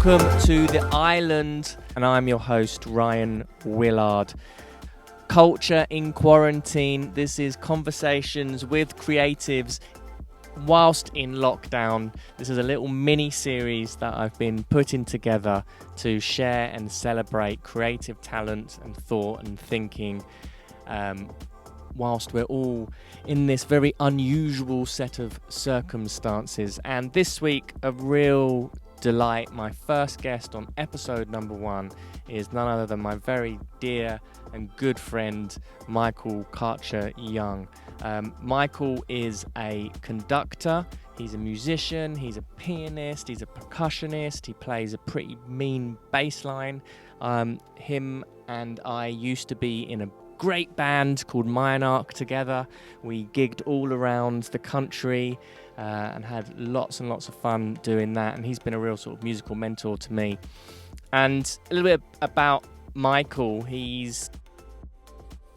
Welcome to the island, and I'm your host, Ryan Willard. Culture in Quarantine. This is conversations with creatives whilst in lockdown. This is a little mini-series that I've been putting together to share and celebrate creative talent and thought and thinking whilst we're all in this very unusual set of circumstances. And this week, a real delight. My first guest on episode number 1 is none other than my very dear and good friend, Michael Karcher-Young. Michael is a conductor, he's a musician, he's a pianist, he's a percussionist, he plays a pretty mean bass line. Him and I used to be in a great band called Monarch together. We gigged all around the country and had lots and lots of fun doing that, and he's been a real sort of musical mentor to me. And a little bit about Michael. He's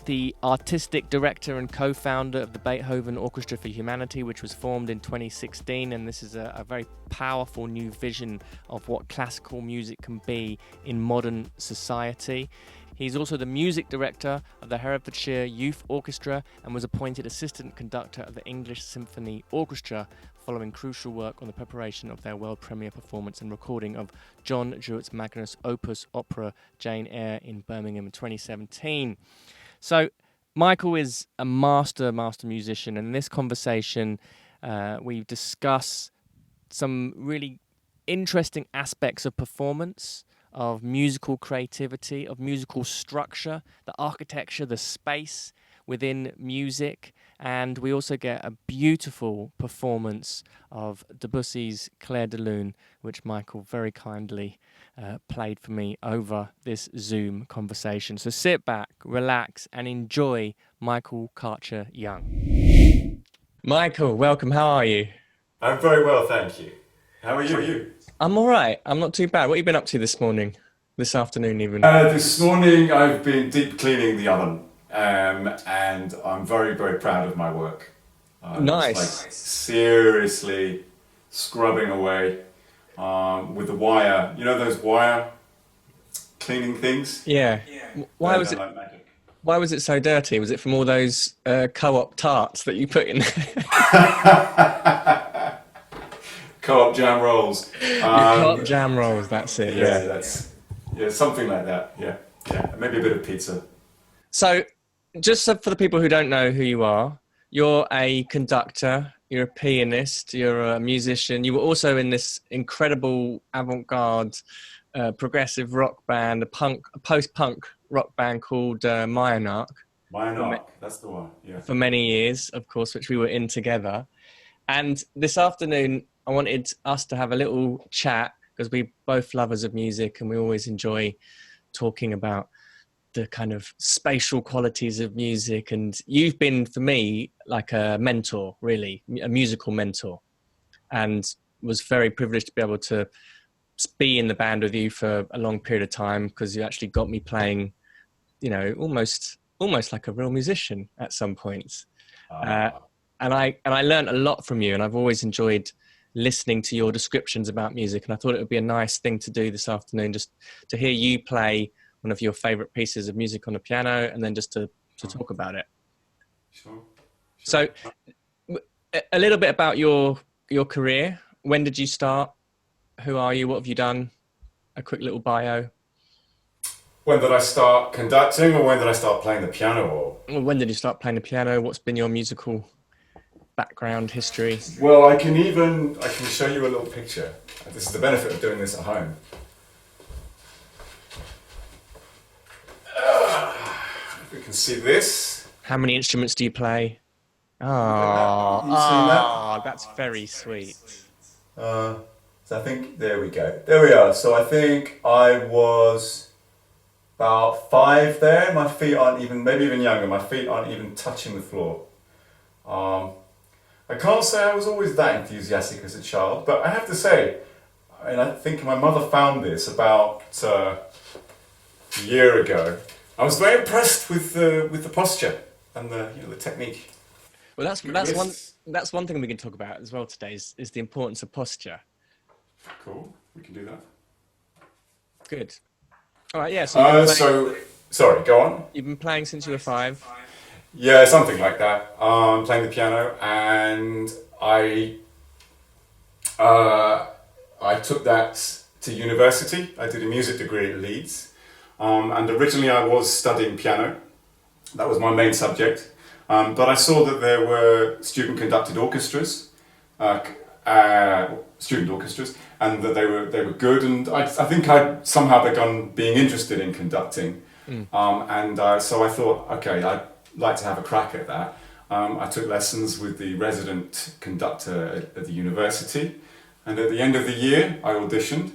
the artistic director and co-founder of the Beethoven Orchestra for Humanity, which was formed in 2016, and this is a very powerful new vision of what classical music can be in modern society. He's also the music director of the Herefordshire Youth Orchestra and was appointed Assistant Conductor of the English Symphony Orchestra, following crucial work on the preparation of their world premiere performance and recording of John Joubert's magnum opus opera Jane Eyre in Birmingham in 2017. So Michael is a master musician, and in this conversation we discuss some really interesting aspects of performance, of musical creativity, of musical structure, the architecture, the space within music, and we also get a beautiful performance of Debussy's Clair de Lune, which Michael very kindly played for me over this Zoom conversation. So sit back, relax, and enjoy Michael Karcher-Young. Michael, welcome. How are you? I'm very well, thank you. How are you? I'm all right. I'm not too bad. What have you been up to this morning? This afternoon, even? This morning, I've been deep cleaning the oven, and I'm very, very proud of my work. Nice. Like seriously scrubbing away with the wire. You know those wire cleaning things? Yeah. Why was They're it? like magic. Why was it so dirty? Was it from all those co-op tarts that you put in there? Co-op jam rolls. Co-op jam rolls. That's it. Yeah, something like that. Yeah, maybe a bit of pizza. So, just for the people who don't know who you are, you're a conductor, you're a pianist, you're a musician. You were also in this incredible avant-garde progressive rock band, a post-punk rock band called Monarch. Monarch, that's the one. Yeah. For many years, of course, which we were in together. And this afternoon, I wanted us to have a little chat because we're both lovers of music and we always enjoy talking about the kind of spatial qualities of music. And you've been, for me, like a mentor, really, a musical mentor, and was very privileged to be able to be in the band with you for a long period of time because you actually got me playing, you know, almost like a real musician at some points. And I learned a lot from you, and I've always enjoyed listening to your descriptions about music. And I thought it would be a nice thing to do this afternoon, just to hear you play one of your favorite pieces of music on the piano, and then just to talk about it. Sure. So a little bit about your career. When did you start? Who are you? What have you done? A quick little bio. When did I start conducting, or when did I start playing the piano? Or when did you start playing the piano? What's been your musical background, history? Well, I can show you a little picture. This is the benefit of doing this at home. If we can see this. How many instruments do you play? That's very sweet. So I think, there we go. There we are. So I think I was about 5 there. My feet aren't even, maybe even younger, my feet aren't even touching the floor. I can't say I was always that enthusiastic as a child, but I have to say, I think my mother found this about a year ago. I was very impressed with the posture and the technique. Well, that's one thing we can talk about as well today is the importance of posture. Cool, we can do that. Good. All right, yeah. So you've been playing, Sorry, go on. you've been playing since you were 5. Yeah, something like that. Playing the piano, and uh, I took that to university. I did a music degree at Leeds, and originally I was studying piano. That was my main subject. But I saw that there were student-conducted orchestras, student orchestras, and that they were good. And I think I'd somehow begun being interested in conducting, so I thought, okay, I'd like to have a crack at that. I took lessons with the resident conductor at the university, and at the end of the year, I auditioned,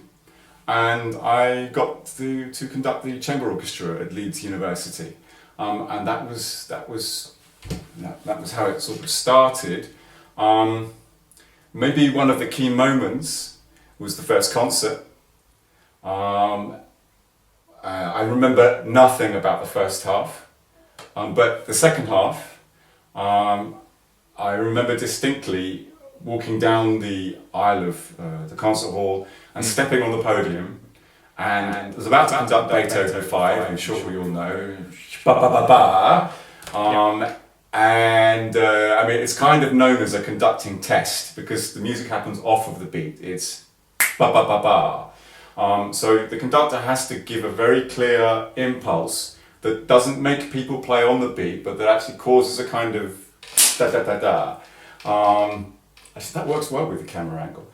and I got to conduct the chamber orchestra at Leeds University, and that was how it sort of started. Maybe one of the key moments was the first concert. I remember nothing about the first half, but the second half, I remember distinctly walking down the aisle of the concert hall and stepping on the podium, and I was about to conduct Beethoven 5, I'm sure we all know, ba ba ba ba. I mean, it's kind of known as a conducting test because the music happens off of the beat. It's ba ba ba ba. So the conductor has to give a very clear impulse that doesn't make people play on the beat, but that actually causes a kind of da da da da. Actually, that works well with the camera angle.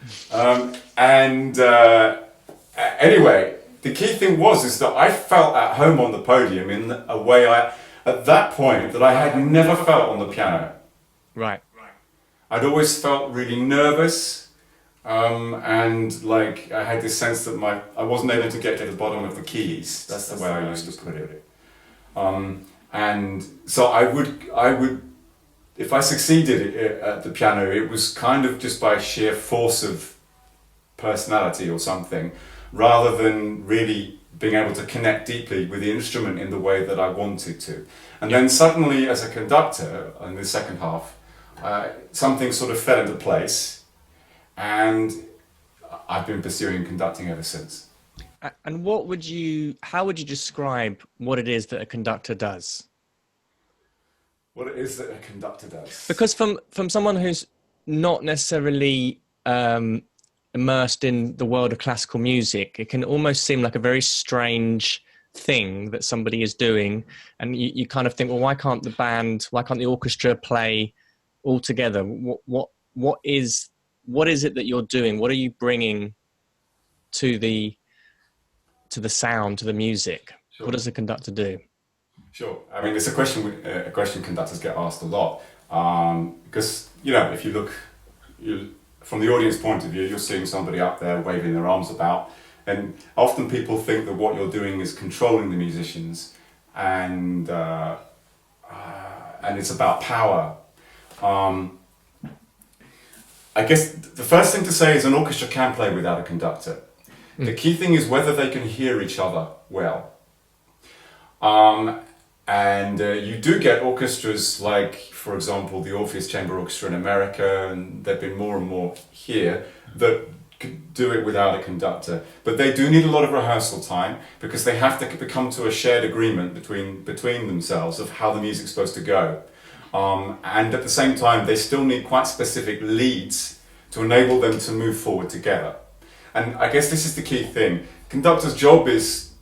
Anyway, the key thing is that I felt at home on the podium in a way at that point that I had never felt on the piano. Right. I'd always felt really nervous, and like I had this sense that I wasn't able to get to the bottom of the keys. That's the way I used to put it. And so I would, if I succeeded at the piano, it was kind of just by sheer force of personality or something, rather than really being able to connect deeply with the instrument in the way that I wanted to. And then suddenly, as a conductor, in the second half, something sort of fell into place, and I've been pursuing conducting ever since. And how would you describe what it is that a conductor does? What it is that a conductor does? Because from someone who's not necessarily immersed in the world of classical music, it can almost seem like a very strange thing that somebody is doing, and you kind of think, well, why can't the orchestra play all together? What is it that you're doing? What are you bringing to the sound, to the music? Sure. What does a conductor do? Sure. I mean, it's a question conductors get asked a lot, because if you look from the audience point of view, you're seeing somebody up there waving their arms about, and often people think that what you're doing is controlling the musicians, and it's about power. I guess the first thing to say is an orchestra can play without a conductor. The key thing is whether they can hear each other well. You do get orchestras like, for example, the Orpheus Chamber Orchestra in America, and there have been more and more here, that could do it without a conductor. But they do need a lot of rehearsal time, because they have to come to a shared agreement between themselves of how the music's supposed to go. And at the same time, they still need quite specific leads to enable them to move forward together. And I guess this is the key thing. Conductor's job is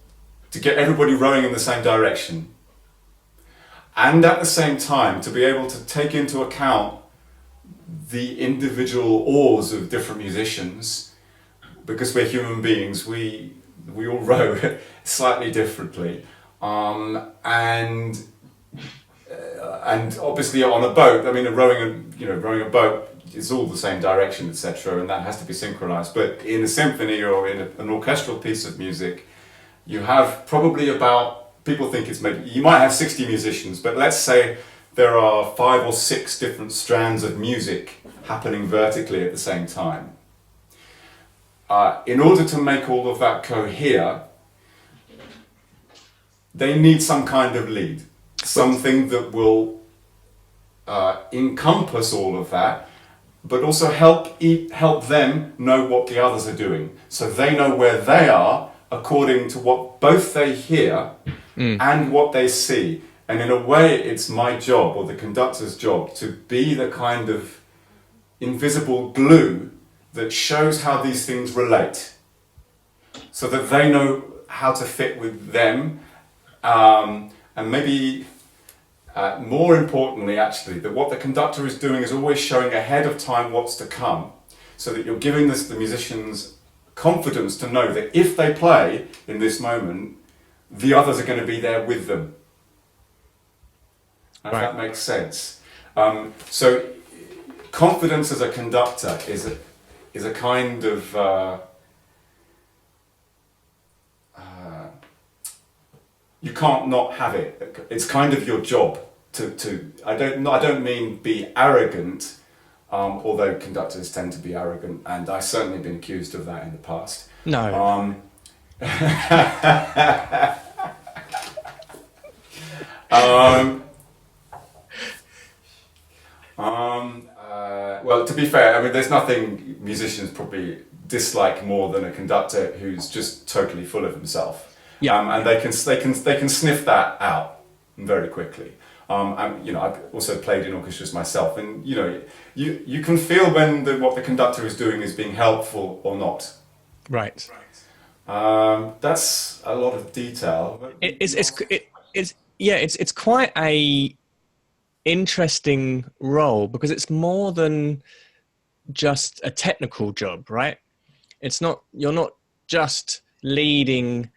to get everybody rowing in the same direction, and at the same time to be able to take into account the individual oars of different musicians, because we're human beings, we all row slightly differently, and obviously on a boat, I mean, rowing a boat is all the same direction, etc., and that has to be synchronized. But in a symphony or in an orchestral piece of music, you have probably people think it's maybe, you might have 60 musicians, but let's say there are 5 or 6 different strands of music happening vertically at the same time. In order to make all of that cohere, they need some kind of lead, something that will encompass all of that, but also help them know what the others are doing, so they know where they are according to what both they hear and what they see. And in a way, it's my job, or the conductor's job, to be the kind of invisible glue that shows how these things relate, so that they know how to fit with them, and maybe more importantly, actually, that what the conductor is doing is always showing ahead of time what's to come, so that you're giving the musicians confidence to know that if they play in this moment, the others are going to be there with them. If that makes sense. So confidence as a conductor is a kind of you can't not have it. It's kind of your job to I don't mean be arrogant, although conductors tend to be arrogant, and I've certainly been accused of that in the past. No. Well, to be fair, I mean, there's nothing musicians probably dislike more than a conductor who's just totally full of himself. Yeah. And they can sniff that out very quickly. And, you know, I've also played in orchestras myself, and you know, you can feel when what the conductor is doing is being helpful or not. Right. That's a lot of detail. It's quite a interesting role, because it's more than just a technical job, right? You're not just leading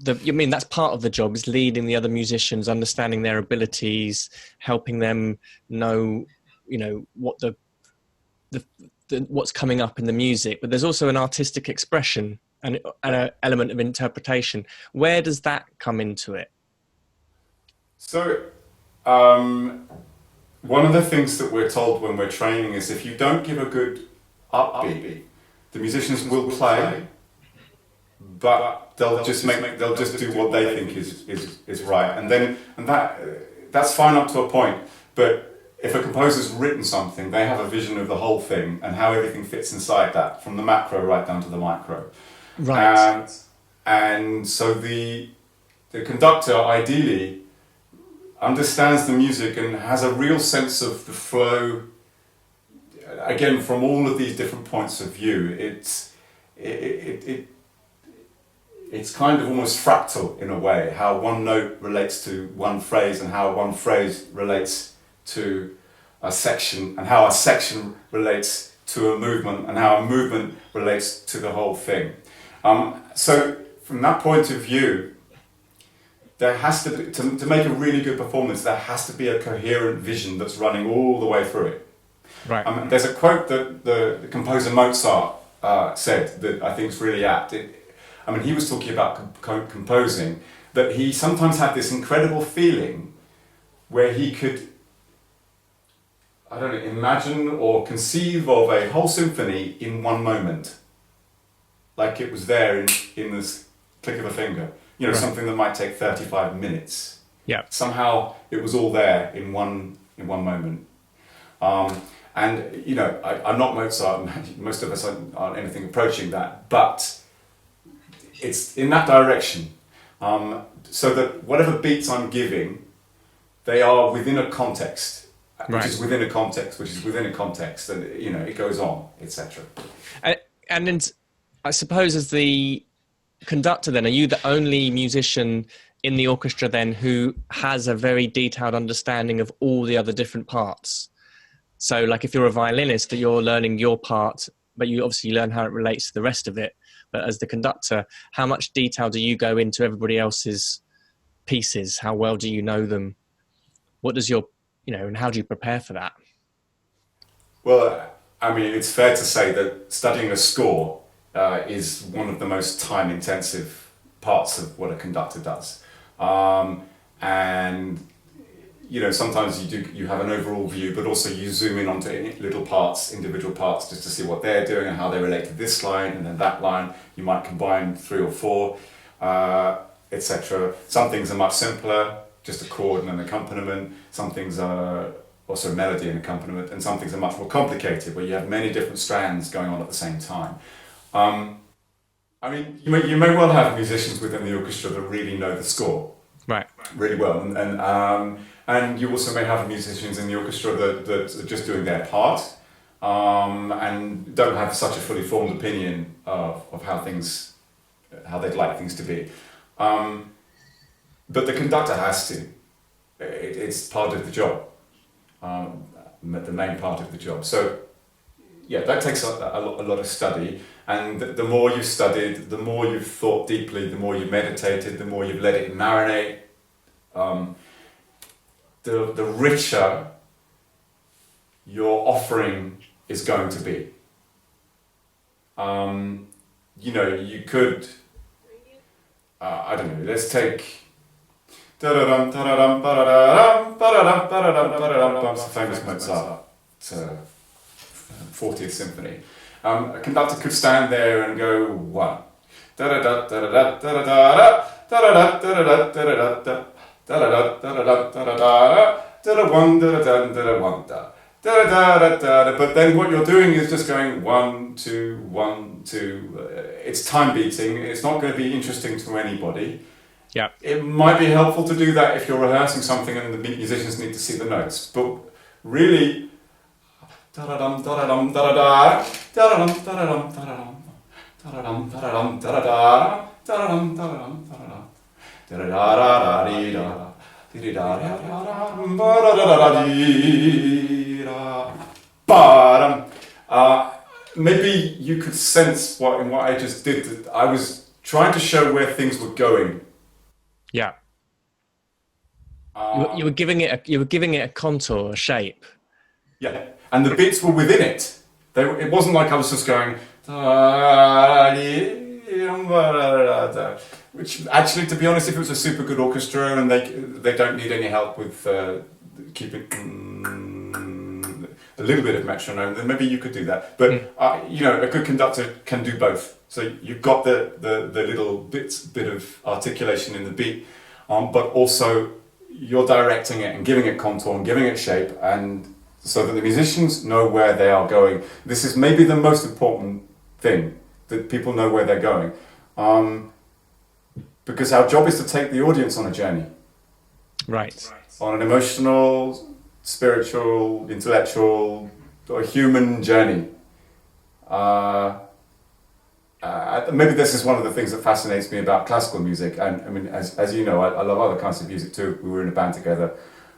that's part of the job, is leading the other musicians, understanding their abilities, helping them know, you know, what what's coming up in the music. But there's also an artistic expression and an element of interpretation. Where does that come into it? So, one of the things that we're told when we're training is if you don't give a good upbeat, the musicians will play, but they'll just do what they think is right, and that's fine up to a point. But if a composer's written something, they have a vision of the whole thing and how everything fits inside that, from the macro right down to the micro. Right. And so the conductor ideally understands the music and has a real sense of the flow. Again, from all of these different points of view, it's kind of almost fractal in a way, how one note relates to one phrase and how one phrase relates to a section, and how a section relates to a movement, and how a movement relates to the whole thing. So from that point of view, there has to be, to make a really good performance, there has to be a coherent vision that's running all the way through it. Right. There's a quote that the composer Mozart said that I think is really apt. He was talking about composing, that he sometimes had this incredible feeling where he could, imagine or conceive of a whole symphony in one moment. Like it was there in this click of a finger. You know, right. Something that might take 35 minutes. Yeah. Somehow it was all there in one moment. And, you know, I'm not Mozart, most of us aren't anything approaching that, but it's in that direction. So that whatever beats I'm giving, they are within a context, which is within a context, which is within a context, and, you know, it goes on, etc. And then I suppose as the conductor then, are you the only musician in the orchestra then who has a very detailed understanding of all the other different parts? So like if you're a violinist, that you're learning your part, but you obviously learn how it relates to the rest of it. But as the conductor, how much detail do you go into everybody else's pieces? How well do you know them? What does and how do you prepare for that? Well, I mean, it's fair to say that studying a score is one of the most time-intensive parts of what a conductor does. And, you know, sometimes you have an overall view, but also you zoom in onto little parts, individual parts, just to see what they're doing and how they relate to this line and then that line. You might combine 3 or 4, etc. Some things are much simpler, just a chord and an accompaniment. Some things are also melody and accompaniment, and some things are much more complicated, where you have many different strands going on at the same time. I mean, you may well have musicians within the orchestra that really know the score Right. really well, and you also may have musicians in the orchestra that are just doing their part, and don't have such a fully formed opinion of how they'd like things to be. But the conductor has to. It's part of the job, the main part of the job. So, yeah, that takes a lot of study. And the more you've studied, the more you've thought deeply, the more you've meditated, the more you've let it marinate, the richer your offering is going to be. You know, you could, I don't know, let's take it's a famous Mozart 40th Symphony. A conductor could stand there and go one, but then what you're doing is just going 1, 2, 1, 2. It's time beating. It's not going to be interesting to anybody. Yeah. It might be helpful to do that if you're rehearsing something and the musicians need to see the notes. But really, maybe you could sense in what I just did that I was trying to show where things were going. Yeah. You were giving it a contour, a shape. Yeah, and the bits were within it. It wasn't like I was just going, which actually, to be honest, if it was a super good orchestra and they don't need any help with keeping a little bit of metronome, then maybe you could do that. But you know, a good conductor can do both. So you've got the little bit of articulation in the beat, but also you're directing it and giving it contour and giving it shape, and so that the musicians know where they are going. This is maybe the most important thing, that people know where they're going. Because our job is to take the audience on a journey. Right. On an emotional, spiritual, intellectual, or human journey. Maybe this is one of the things that fascinates me about classical music. And I mean, as you know, I love other kinds of music too. We were in a band together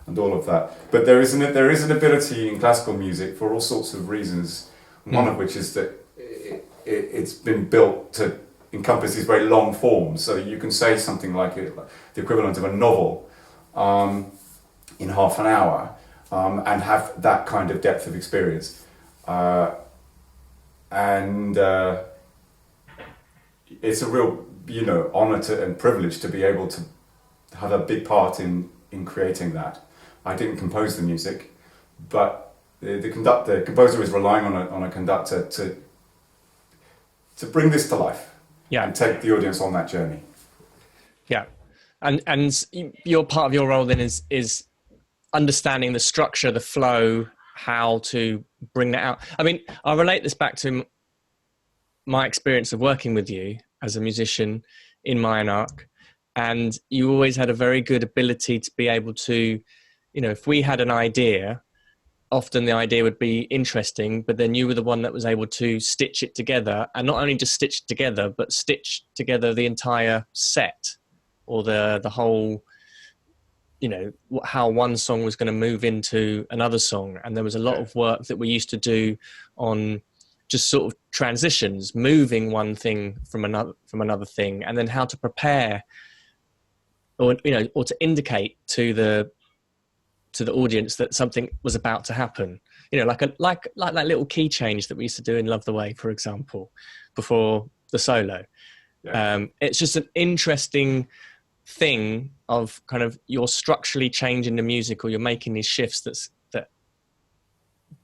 and all of that. But there is an ability in classical music for all sorts of reasons. One of which is that it's been built to encompass these very long forms. So you can say something like the equivalent of a novel in half an hour and have that kind of depth of experience. It's a real, honor and privilege to be able to have a big part in creating that. I didn't compose the music, but the composer is relying on a conductor to bring this to life. Yeah. And take the audience on that journey. Yeah, and your part of your role then is understanding the structure, the flow, how to bring that out. I mean, I'll relate this back to my experience of working with you as a musician in Myanmar, and you always had a very good ability to be able to, if we had an idea, often the idea would be interesting, but then you were the one that was able to stitch it together, and not only just stitch it together, but stitch together the entire set or the whole, how one song was going to move into another song. And there was a lot of work that we used to do on just sort of transitions, moving one thing from another thing, and then how to prepare or to indicate to the audience that something was about to happen, like that little key change that we used to do in Love the Way, for example, before the solo. Yeah. It's just an interesting thing of kind of you're structurally changing the music, or you're making these shifts that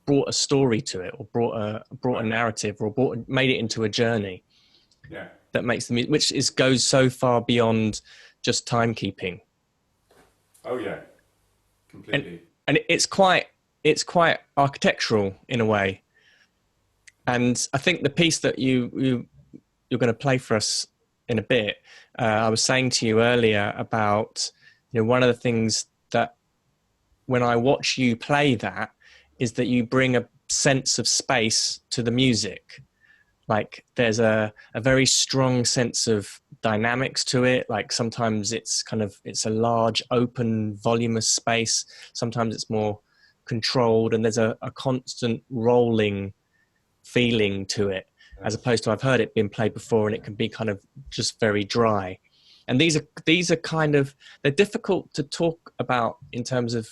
brought a story to it, or brought a narrative, or made it into a journey. Yeah. That makes the music, which goes so far beyond just timekeeping. Oh yeah. Completely. And it's quite architectural in a way. And I think the piece that you you're going to play for us in a bit, I was saying to you earlier about, one of the things that when I watch you play that is that you bring a sense of space to the music. Like there's a very strong sense of dynamics to it. Like sometimes it's a large, open, voluminous space. Sometimes it's more controlled, and there's a constant rolling feeling to it, as opposed to, I've heard it being played before and it can be kind of just very dry. And these are kind of, they're difficult to talk about in terms of,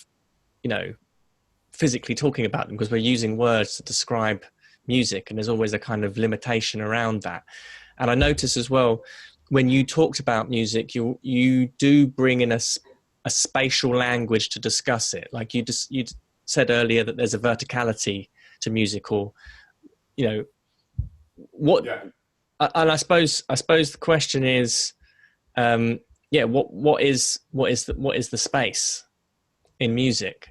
physically talking about them, because we're using words to describe music, and there's always a kind of limitation around that. And I notice as well, when you talked about music, you do bring in a spatial language to discuss it. Like you said earlier that there's a verticality to music, or what. Yeah. And I suppose the question is, what is the space in music?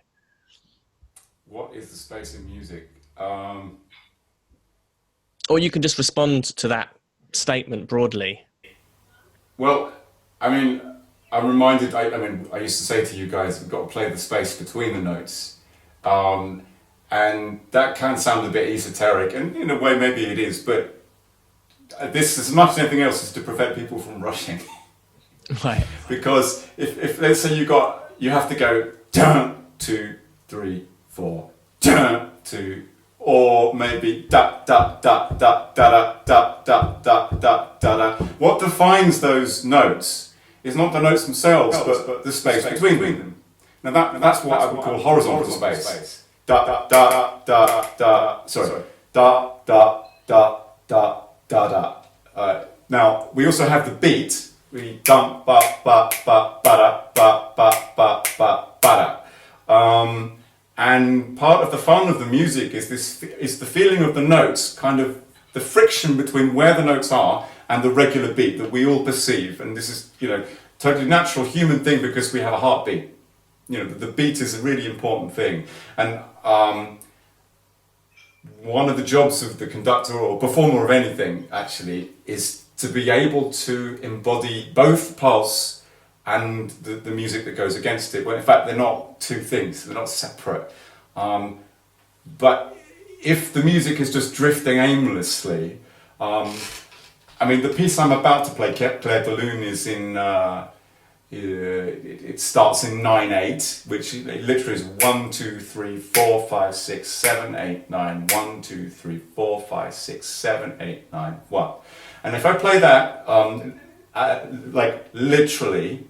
What is the space in music? Or you can just respond to that statement broadly. Well, I'm reminded, I used to say to you guys, we've got to play the space between the notes. And that can sound a bit esoteric, and in a way maybe it is, but this, as much as anything else, is to prevent people from rushing. Right. Because if let's say you have to go, 2, 3, 4, 2, or maybe da da da da da da da da da da. What defines those notes is not the notes themselves, but the space between them. Now that's what I would call horizontal space. Da da da da. Sorry. Da da da da da da. Now we also have the beat. We dum ba ba ba ba da ba ba ba ba da. And part of the fun of the music is the feeling of the notes, kind of the friction between where the notes are and the regular beat that we all perceive. And this is, totally natural human thing, because we have a heartbeat. The beat is a really important thing. And one of the jobs of the conductor or performer of anything, actually, is to be able to embody both pulse and the music that goes against it. Well, in fact, they're not two things, they're not separate. But if the music is just drifting aimlessly, the piece I'm about to play, Clair de Lune, is in, it starts in 9/8, which literally is 1, 2, 3, 4, 5, 6, 7, 8, 9, 1, 2, 3, 4, 5, 6, 7, 8, 9, 1. And if I play that, literally,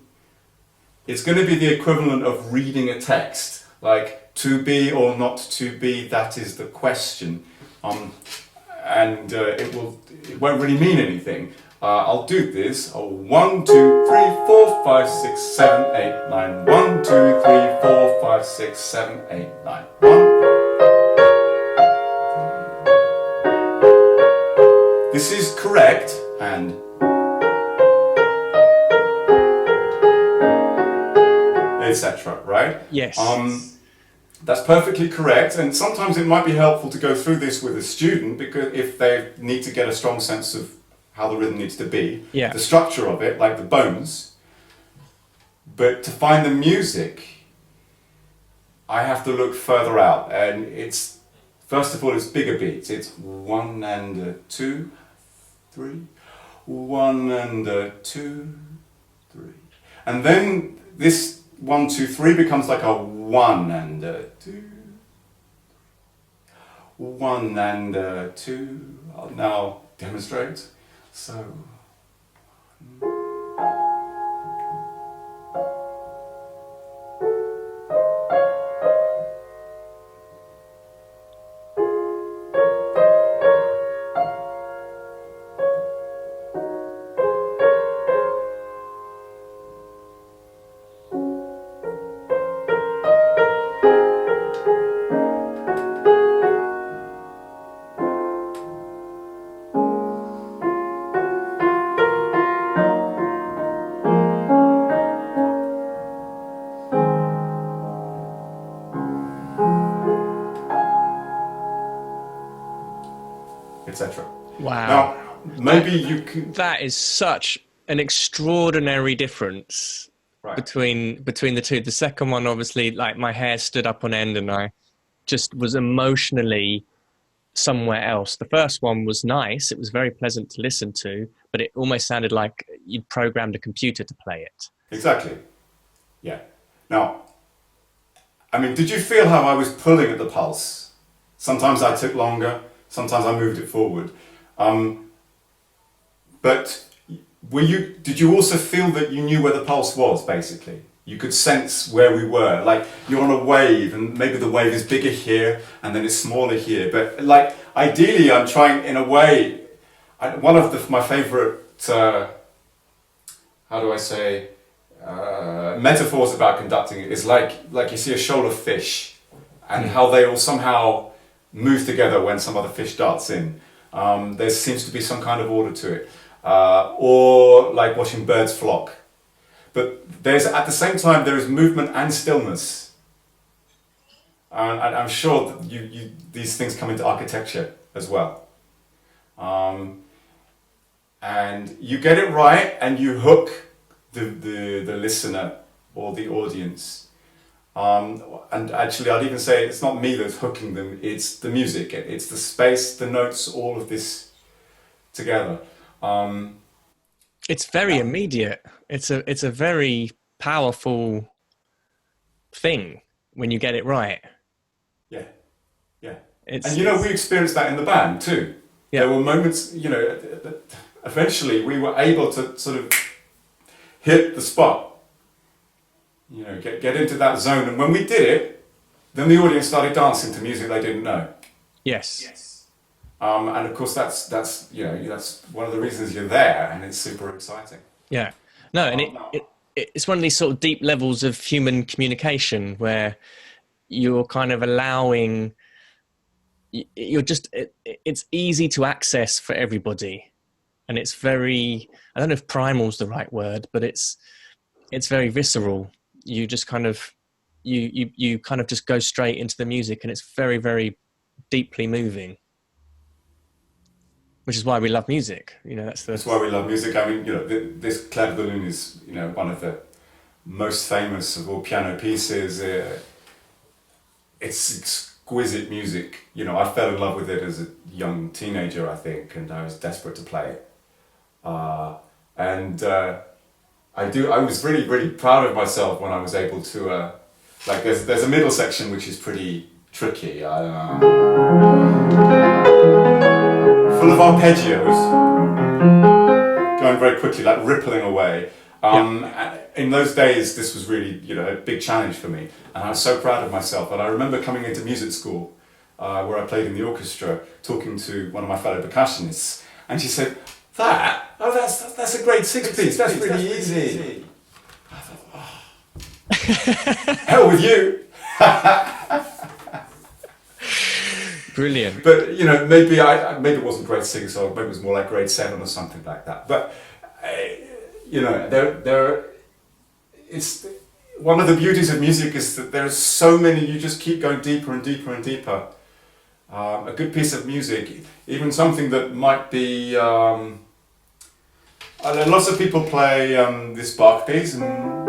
it's going to be the equivalent of reading a text, like to be or not to be, that is the question. It won't really mean anything. I'll do this. 1, 2, 3, 4, 5, 6, 7, 8, 9. 1, 2, 3, 4, 5, 6, 7, 8, 9. 1. This is correct, and etc. Right? Yes. That's perfectly correct, and sometimes it might be helpful to go through this with a student, because if they need to get a strong sense of how the rhythm needs to be, the structure of it, like the bones. But to find the music, I have to look further out, and it's, first of all, it's bigger beats. It's 1 and 2, 3, 1 and 2, 3, and then this 1, 2, 3 becomes like a 1 and 2, 1 and 2. I'll now demonstrate. So. Etc. Wow. Now, maybe you can. That is such an extraordinary difference Right. between the two. The second one, obviously, like my hair stood up on end and I just was emotionally somewhere else. The first one was nice. It was very pleasant to listen to, but it almost sounded like you'd programmed a computer to play it. Exactly. Yeah. Now, I mean, did you feel how I was pulling at the pulse? Sometimes I took longer, sometimes I moved it forward. But did you also feel that you knew where the pulse was, basically? You could sense where we were. Like, you're on a wave, and maybe the wave is bigger here, and then it's smaller here. But, like, ideally, I'm trying, in a way, one of my favourite, metaphors about conducting it is like you see a shoal of fish, and how they all somehow move together when some other fish darts in. There seems to be some kind of order to it. Or like watching birds flock. But at the same time, there is movement and stillness. And I'm sure that these things come into architecture as well. And you get it right, and you hook the listener or the audience. And actually, I'd even say it's not me that's hooking them, it's the music, it's the space, the notes, all of this together. It's very immediate. It's a very powerful thing when you get it right. Yeah. And we experienced that in the band too. Yeah. There were moments, eventually we were able to sort of hit the spot. Get into that zone, and when we did it, then the audience started dancing to music they didn't know. Yes. And of course that's one of the reasons you're there, and it's super exciting. Yeah. No, and it's one of these sort of deep levels of human communication where you're kind of allowing, it's easy to access for everybody. And it's very, I don't know if primal's the right word, but it's very visceral. You just kind of, you kind of just go straight into the music, and it's very, very deeply moving. Which is why we love music. That's why we love music. I mean, this Clair de Lune is, one of the most famous of all piano pieces. It's exquisite music. I fell in love with it as a young teenager, I think, and I was desperate to play it. I was really, really proud of myself when I was able to, there's a middle section which is pretty tricky. Full of arpeggios, going very quickly, like rippling away. In those days, this was really, a big challenge for me, and I was so proud of myself. And I remember coming into music school, where I played in the orchestra, talking to one of my fellow percussionists, and she said, that's a grade 6 piece, that's really easy. I thought, hell with you. Brilliant. But maybe it wasn't grade 6, or maybe it was more like grade 7 or something like that. But it's one of the beauties of music is that there are so many. You just keep going deeper and deeper and deeper. A good piece of music, even something that might be. Lots of people play this Bach piece and.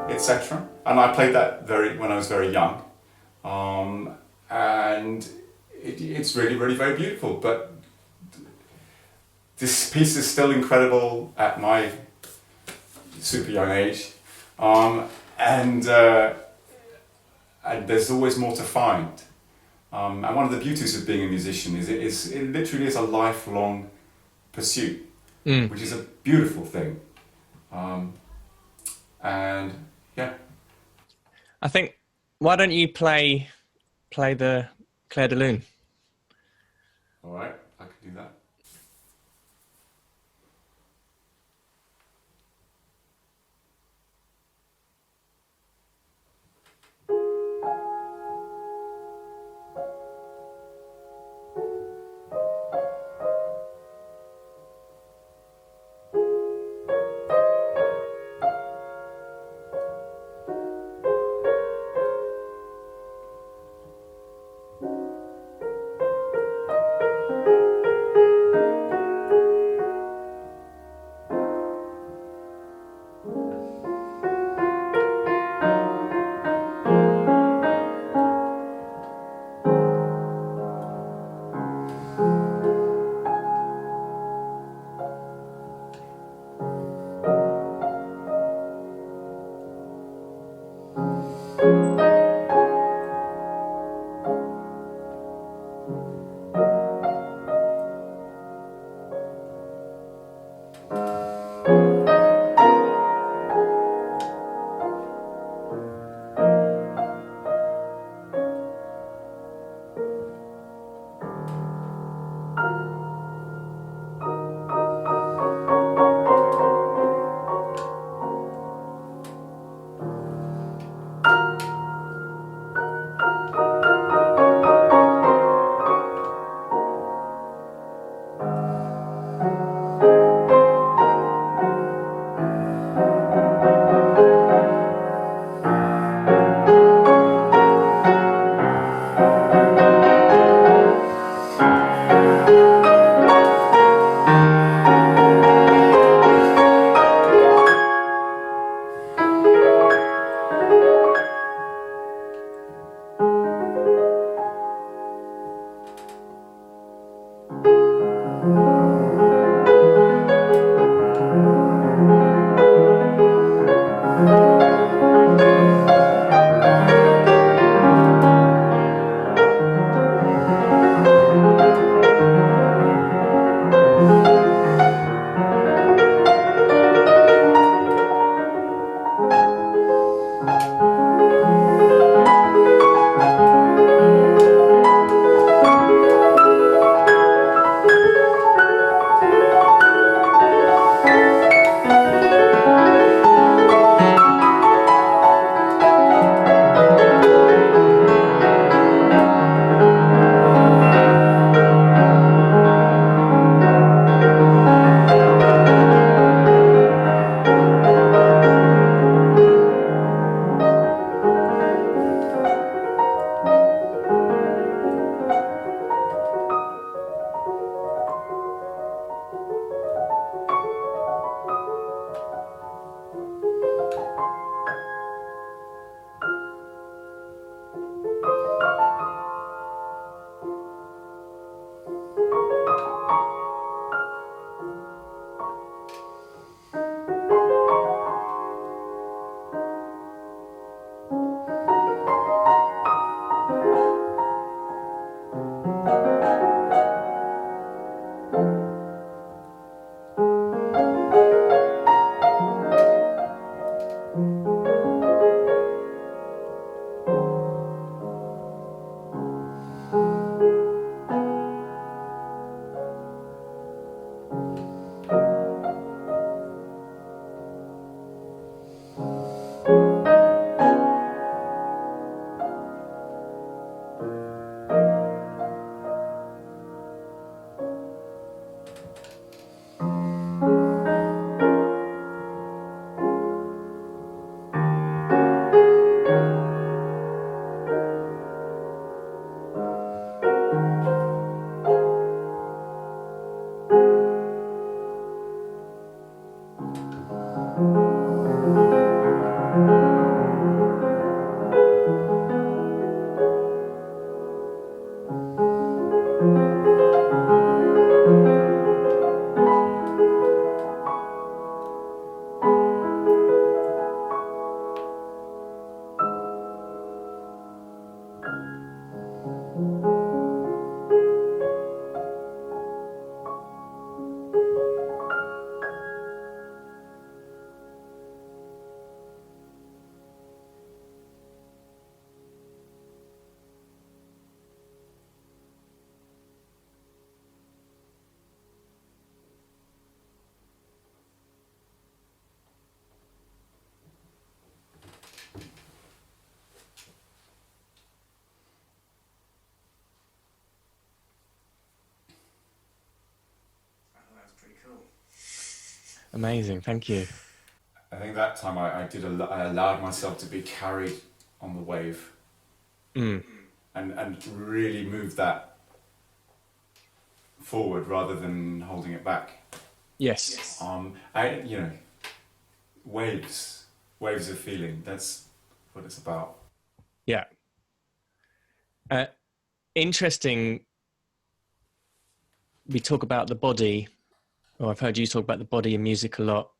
Etc. And I played that when I was very young, and it's really, really very beautiful. But this piece is still incredible at my super young age, and there's always more to find. And one of the beauties of being a musician is it literally is a lifelong pursuit, which is a beautiful thing. And yeah. I think, why don't you play the Clair de Lune? All right, I can do that. Amazing. Thank you. I think that time I allowed myself to be carried on the wave Mm. and really move that forward rather than holding it back. Yes. Waves of feeling. That's what it's about. Yeah. Interesting. We talk about the body, or I've heard you talk about the body in music a lot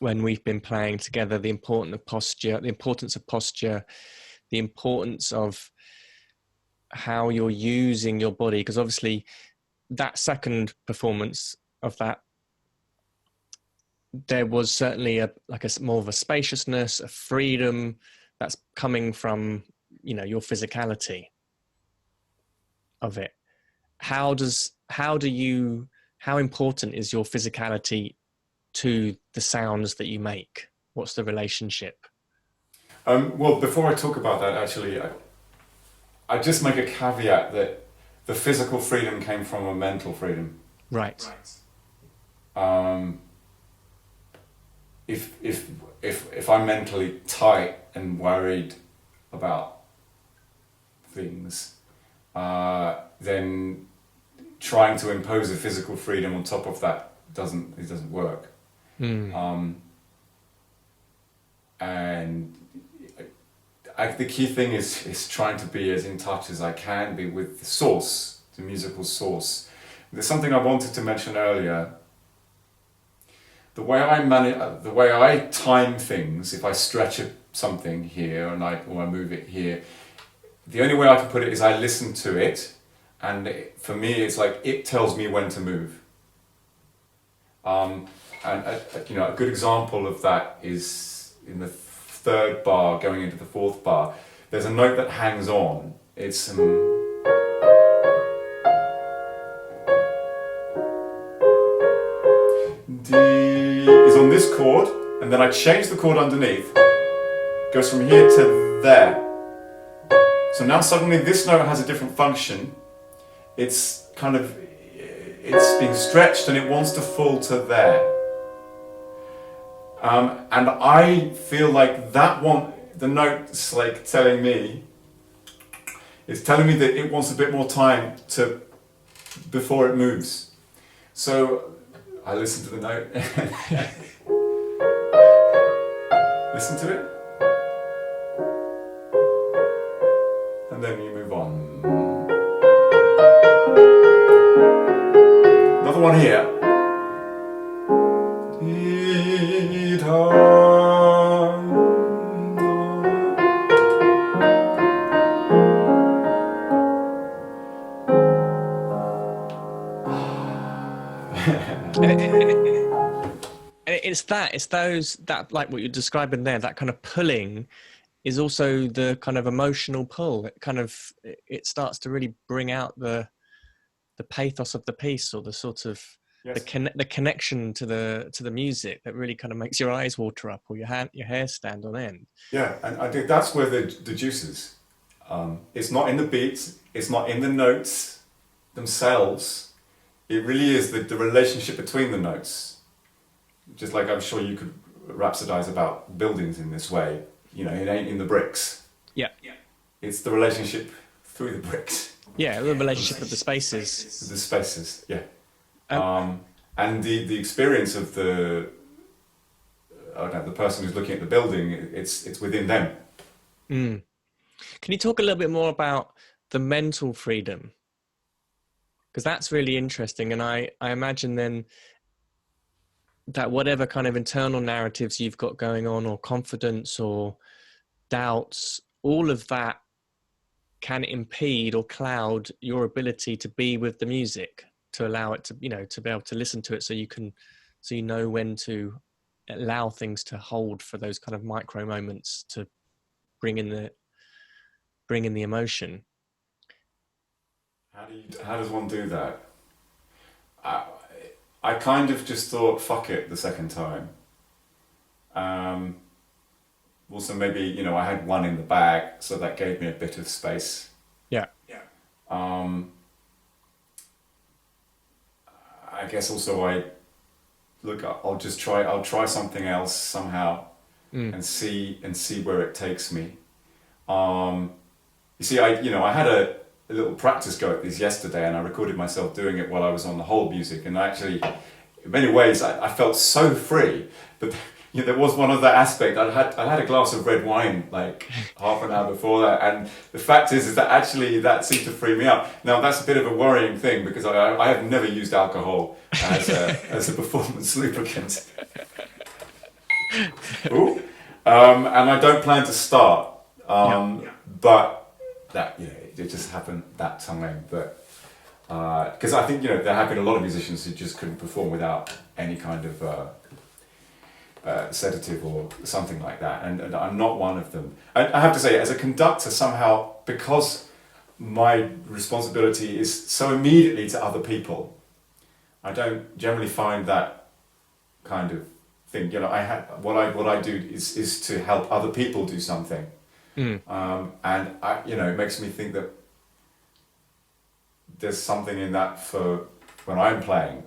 when we've been playing together, the importance of posture, the importance of how you're using your body, because obviously that second performance of that, there was certainly more of a spaciousness, a freedom that's coming from, your physicality of it. How important is your physicality to the sounds that you make? What's the relationship? Well, before I talk about that, actually, I just make a caveat that the physical freedom came from a mental freedom. Right. If I'm mentally tight and worried about things, then trying to impose a physical freedom on top of that doesn't work. And the key thing is trying to be as in touch as I can be with the source, the musical source. There's something I wanted to mention earlier. The way I time things, if I stretch something here or I move it here, the only way I can put it is I listen to it, and for me it's like it tells me when to move. And a good example of that is in the third bar going into the fourth bar. There's a note that hangs on. It's D is on this chord, and then I change the chord underneath. It goes from here to there. So now suddenly this note has a different function. It's being stretched and it wants to fall to there. And I feel like that one, the note's like telling me that it wants a bit more time before it moves. So I listen to the note. Listen to it. And then you move on. Another one here. It's those that, like what you're describing there, that kind of pulling is also the kind of emotional pull. It starts to really bring out the pathos of the piece, or the sort of the connection to the music that really kind of makes your eyes water up or your hair stand on end. Yeah, and I think that's where the juice is. It's not in the beats, it's not in the notes themselves. It really is the relationship between the notes. Just like I'm sure you could rhapsodize about buildings in this way. It ain't in the bricks. Yeah. It's the relationship through the bricks. Yeah, the relationship with the spaces. The spaces, yeah. And the experience of the person who's looking at the building, it's within them. Can you talk a little bit more about the mental freedom? Because that's really interesting, and I imagine then that whatever kind of internal narratives you've got going on, or confidence or doubts, all of that can impede or cloud your ability to be with the music, to allow it to, to be able to listen to it, so you know when to allow things to hold for those kind of micro moments to bring in the emotion. How does one do that? I kind of just thought, fuck it, the second time. Also, maybe, I had one in the bag, so that gave me a bit of space. Yeah. I guess also I look, I'll just try. I'll try something else somehow, and see where it takes me. You see, I had a little practice go at this yesterday, and I recorded myself doing it while I was on the whole music, and actually, in many ways, I felt so free. But there was one other aspect. I had a glass of red wine like half an hour before that, and the fact is that actually that seemed to free me up. Now that's a bit of a worrying thing because I have never used alcohol as a performance lubricant. Ooh. And I don't plan to start. But that it just happened that time. But because I think there have been a lot of musicians who just couldn't perform without any kind of sedative or something like that, and I'm not one of them. I have to say, as a conductor, somehow, because my responsibility is so immediately to other people, I don't generally find that kind of thing. What I do is to help other people do something, and it makes me think that there's something in that for when I'm playing,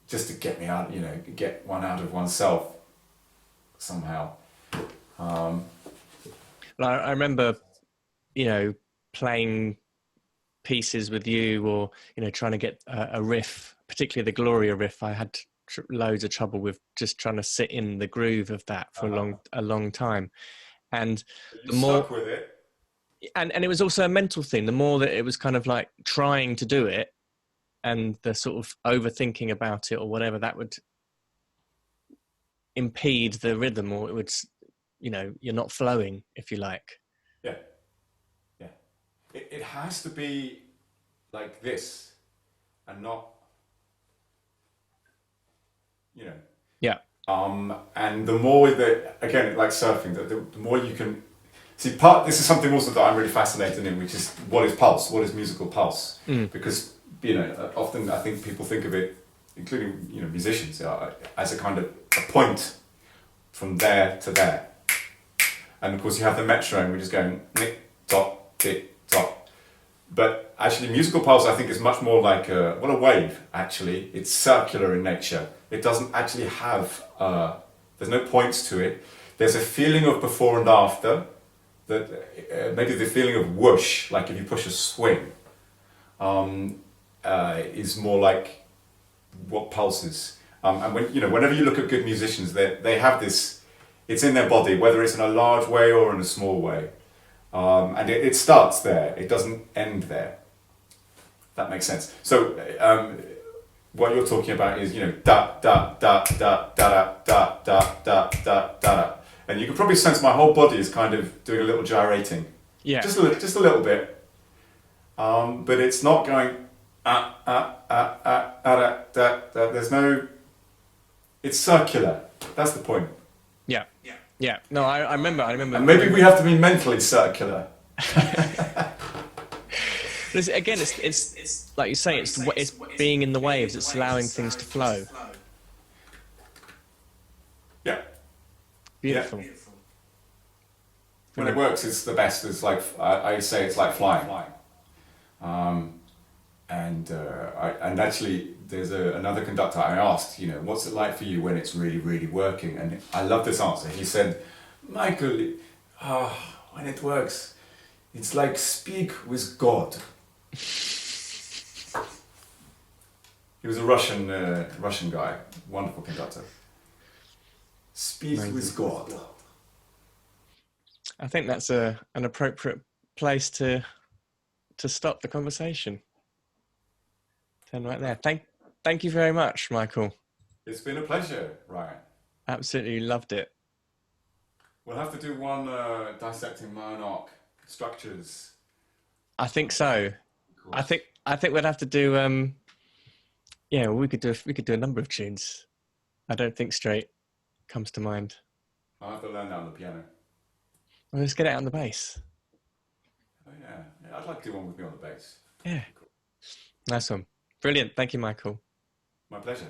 just to get me out, get one out of oneself somehow. I remember, playing pieces with you, or trying to get a riff, particularly the Gloria riff. I had loads of trouble with just trying to sit in the groove of that for a long time, and you stuck with it. And it was also a mental thing. The more that it was kind of like trying to do it, and the sort of overthinking about it or whatever, that would impede the rhythm, or it would, you're not flowing, if you like. Yeah. It has to be like this, and not, Yeah. And the more that, again, like surfing, the more you can see. This is something also that I'm really fascinated in, which is what is pulse, what is musical pulse, because often I think people think of it, including musicians, as a kind of a point from there to there, and of course you have the metronome, which is going nick top tick top. But actually, musical pulse, I think, is much more like a wave. Actually, it's circular in nature. It doesn't actually have. There's no points to it. There's a feeling of before and after. That maybe the feeling of whoosh, like if you push a swing, is more like what pulse is. And whenever you look at good musicians, they have this. It's in their body, whether it's in a large way or in a small way. And it starts there. It doesn't end there. That makes sense. So what you're talking about is da da da da da da da da da da da, and you can probably sense my whole body is kind of doing a little gyrating. Yeah. Just a little bit. But it's not going da. There's no. It's circular. That's the point. Yeah. No, I remember. And maybe we have to be mentally circular. Again, it's like you say, it's being in the waves. It's allowing things to flow. Yeah. Beautiful. Yeah. When it works, it's the best. It's like I say, it's like flying. And actually, there's another conductor I asked, what's it like for you when it's really, really working? And I love this answer. He said, Michael, when it works, it's like speak with God. He was a Russian guy, wonderful conductor. Speak with God. I think that's an appropriate place to stop the conversation. Turn right there. Thank you very much, Michael. It's been a pleasure, Ryan. Absolutely loved it. We'll have to do one dissecting monarch structures. I think so. I think we'd have to do. We could do a number of tunes. I don't think straight comes to mind. I'll have to learn that on the piano. Well, let's get it on the bass. Oh yeah, I'd like to do one with me on the bass. Yeah. Cool. Nice one. Brilliant. Thank you, Michael. My pleasure.